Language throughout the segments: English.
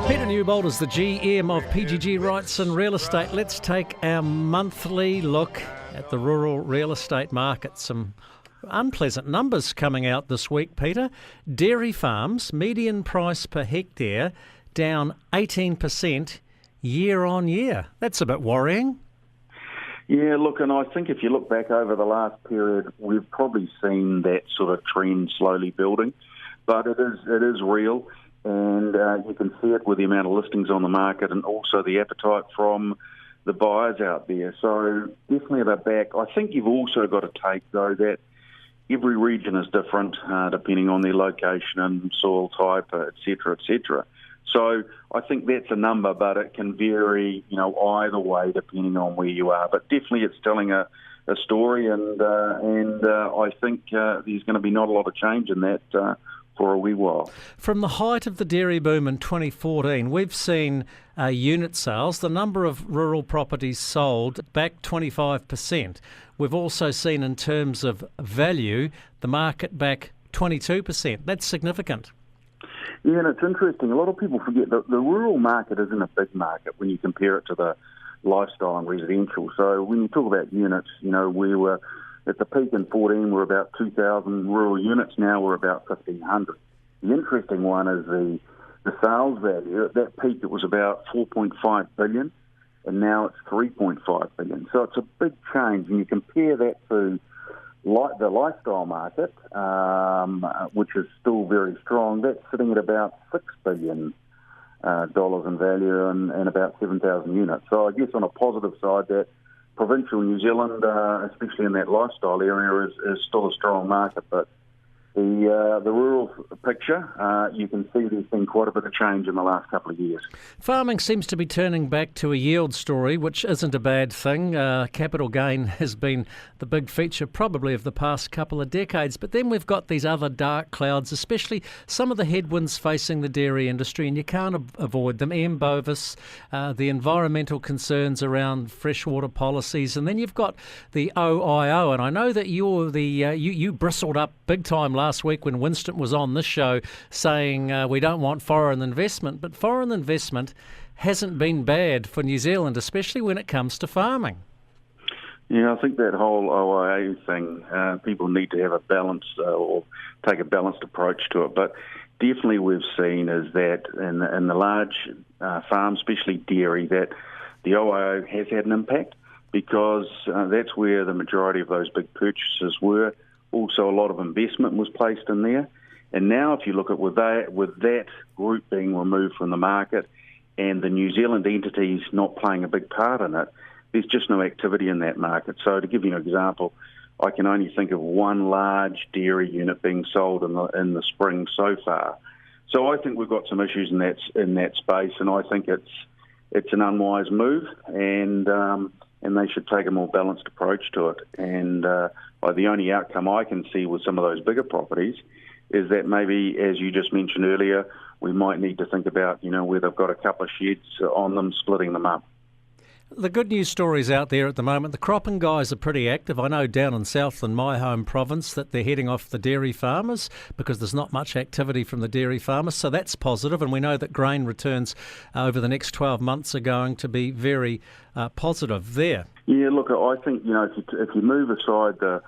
Peter Newbold is the GM of PGG Rights and Real Estate. Let's take our monthly look at the rural real estate market. Some unpleasant numbers coming out this week, Peter. Dairy farms, median price per hectare down 18% year on year. That's a bit worrying. Yeah, look, and I think if you look back over the last period, we've probably seen that sort of trend slowly building, but it is real. And you can see it with the amount of listings on the market and also the appetite from the buyers out there. So definitely they're back. I think you've also got to take, though, that every region is different depending on their location and soil type, et cetera, et cetera. So I think that's a number, but it can vary, either way depending on where you are. But definitely it's telling a story, and I think there's going to be not a lot of change in that for a wee while. From the height of the dairy boom in 2014, we've seen unit sales, the number of rural properties sold, back 25%. We've also seen in terms of value, the market back 22%. That's significant. Yeah, and it's interesting. A lot of people forget that the rural market isn't a big market when you compare it to the lifestyle and residential. So when you talk about units, we were at the peak in 14, we're about 2,000 rural units. Now we're about 1,500. The interesting one is the sales value. At that peak, it was about 4.5 billion, and now it's 3.5 billion. So it's a big change. And you compare that to the lifestyle market, which is still very strong. That's sitting at about $6 billion in value and about 7,000 units. So I guess on a positive side, that provincial New Zealand, especially in that lifestyle area, is still a strong market. But the rural picture, you can see there's been quite a bit of change in the last couple of years. Farming seems to be turning back to a yield story, which isn't a bad thing. Capital gain has been the big feature probably of the past couple of decades. But then we've got these other dark clouds, especially some of the headwinds facing the dairy industry, and you can't avoid them. M. bovis, the environmental concerns around freshwater policies, and then you've got the OIO. And I know that you bristled up big time last week when Winston was on this show saying we don't want foreign investment, but foreign investment hasn't been bad for New Zealand, especially when it comes to farming. Yeah, I think that whole OIA thing, people need to have a balanced or take a balanced approach to it. But definitely we've seen is that in the large farms, especially dairy, that the OIO has had an impact because that's where the majority of those big purchases were. Also, a lot of investment was placed in there. And now if you look at with that group being removed from the market and the New Zealand entities not playing a big part in it, there's just no activity in that market. So to give you an example, I can only think of one large dairy unit being sold in the spring so far. So I think we've got some issues in that space, and I think it's an unwise move, and they should take a more balanced approach to it. And the only outcome I can see with some of those bigger properties is that maybe, as you just mentioned earlier, we might need to think about, where they've got a couple of sheds on them, splitting them up. The good news stories out there at the moment, the cropping guys are pretty active. I know down in Southland, my home province, that they're heading off the dairy farmers because there's not much activity from the dairy farmers. So that's positive, and we know that grain returns over the next 12 months are going to be very positive there. Yeah, look, I think, if you move aside the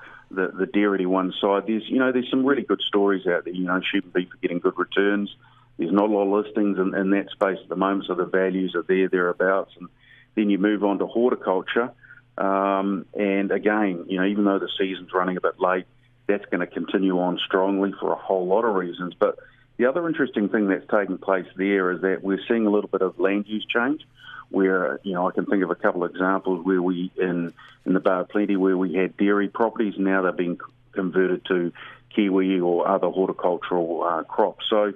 dairy to one side, there's some really good stories out there. Sheep and beef are getting good returns. There's not a lot of listings in that space at the moment, so the values are thereabouts. And then you move on to horticulture, and again, even though the season's running a bit late, that's going to continue on strongly for a whole lot of reasons. But the other interesting thing that's taking place there is that we're seeing a little bit of land use change, where I can think of a couple of examples where we in the Bay of Plenty where we had dairy properties, and now they're being converted to kiwi or other horticultural crops. So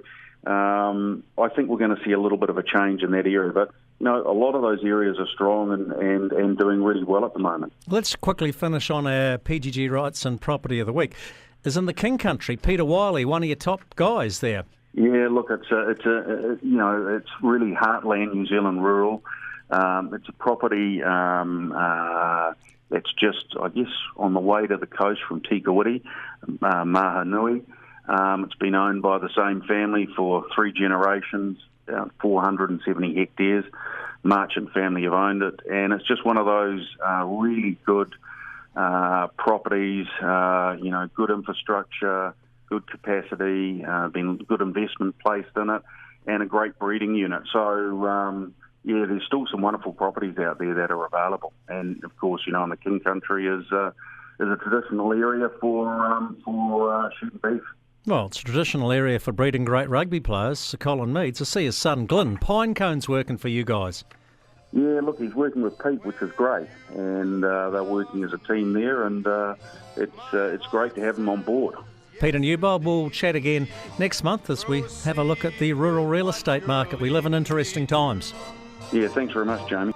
I think we're going to see a little bit of a change in that area, but a lot of those areas are strong and doing really well at the moment. Let's quickly finish on our PGG Rights and Property of the Week. Is in the King Country, Peter Wiley, one of your top guys there. Yeah, look, it's really heartland New Zealand rural. It's a property that's just, I guess, on the way to the coast from Tikawiti, Mahanui. It's been owned by the same family for 3 generations. 470 hectares. Marchant family have owned it, and it's just one of those really good properties, good infrastructure, good capacity, been good investment placed in it, and a great breeding unit. So, there's still some wonderful properties out there that are available. And, of course, in the King Country is a traditional area for shooting beef. Well, it's a traditional area for breeding great rugby players. Sir Colin Meads. I see his son Glyn Pinecone's working for you guys. Yeah, look, he's working with Pete, which is great, and they're working as a team there, and it's great to have him on board. Peter Newbold, we'll chat again next month as we have a look at the rural real estate market. We live in interesting times. Yeah, thanks very much, Jamie.